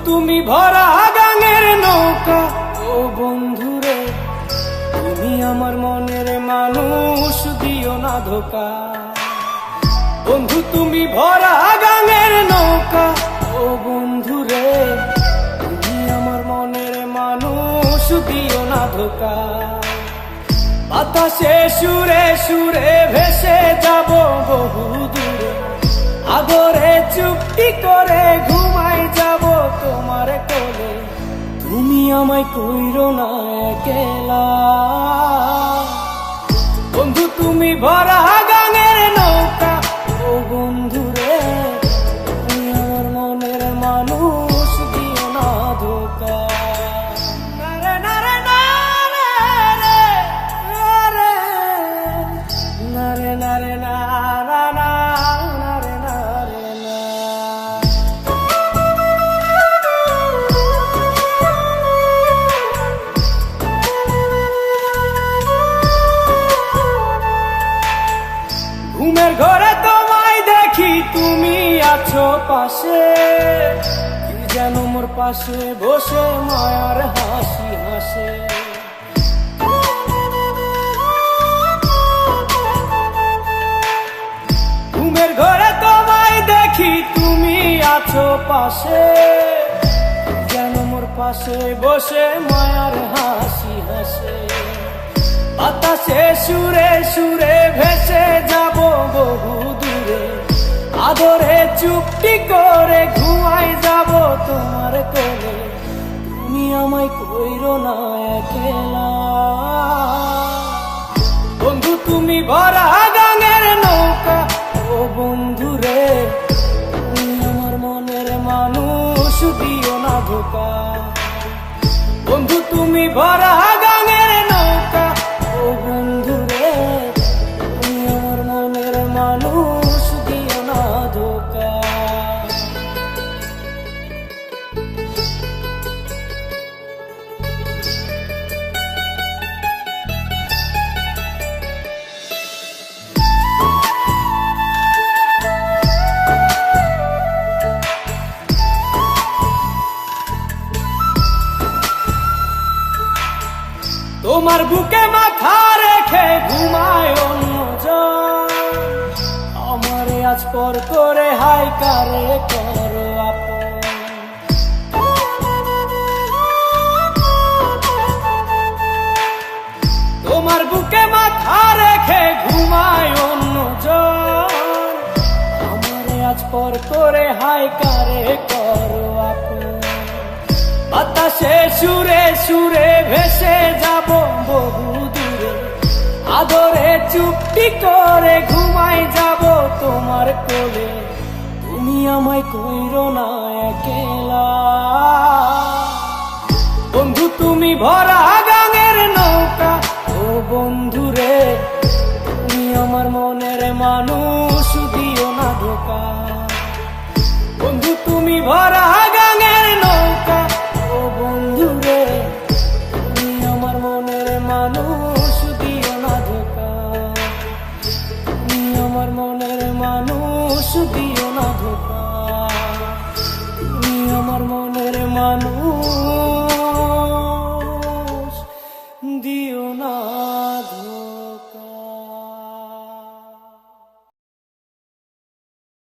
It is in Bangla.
তুমি ভরা গাঙের নৌকা, ও বন্ধুরে তুমি আমার মনের মানুষ, দিও না ধোকা। বন্ধু তুমি ভরা গাঙের নৌকা, ও বন্ধুরে তুমি আমার মনের মানুষ, দিও না ধোকা। বাতাসে সুরে সুরে ভেসে যাব বহু দূরে, আগরে চুপটি করে ঘুমাই যাব তোমার কোলে। তুমি আমায় কইরো না একলা, বন্ধু তুমি ভরা গাঙের নৌকা, ও বন্ধুরে তুমি আমার মনের মানুষ, দিও না ধোকা। নারে নারে নারে নারে নারে নারে নারে নারে নারে না। ঘুমের ঘরে তোমায় দেখি তুমি আছো পাশে, কি যেন মোর পাশে বসে মায়ার হাসি হাসে। ঘুমের ঘরে তোমায় দেখি তুমি আছো পাশে, যেন মোর পাশে বসে মায়ার হাসি হাসে। বাতাসে সুরে সুরে ভেসে যাব বহু দূরে, আদরে চুপটি করে ঘুমাই যাব তোমার কোলে। তুমি আমায় কইরো না একলা, বন্ধু তুমি ভরা গাঙের নৌকা, ও বন্ধুরে তুমি আমার মনের মানুষ, দিও না ধোকা। বন্ধু তুমি ভরা গাঙের নৌকা, ও বন্ধুরে তুমি আমার মনের মানুষ, দিও না ধোকা। তোমার বুকে মাথা রেখে ঘুমায় অন্যজন, আমারে আজ পর করে হাই কারে করো আপন। তোমার বুকে মাথা রেখে ঘুমায় অন্যজন, আমারে আজ পর করে হাই কারে করো আপন। বাতাসে সুরে সুরে ভেসে যাব বহু দূরে, আদরে চুপটি করে ঘুমাই যাব তোমার কোলে। তুমি আমায় কইরো না একলা, বন্ধু তুমি ভরা গাঙের নৌকা, ও বন্ধুরে তুমি আমার মনের মানুষ, দিও না ধোকা। বন্ধু তুমি ভরা গাঙের নৌকা, ও বন্ধুরে তুমি আমার মনের মানুষ, দিও না ধোকা। তুমি আমার মনের মানুষ, দিও না ধোকা। তুমি আমার মনের মানুষ।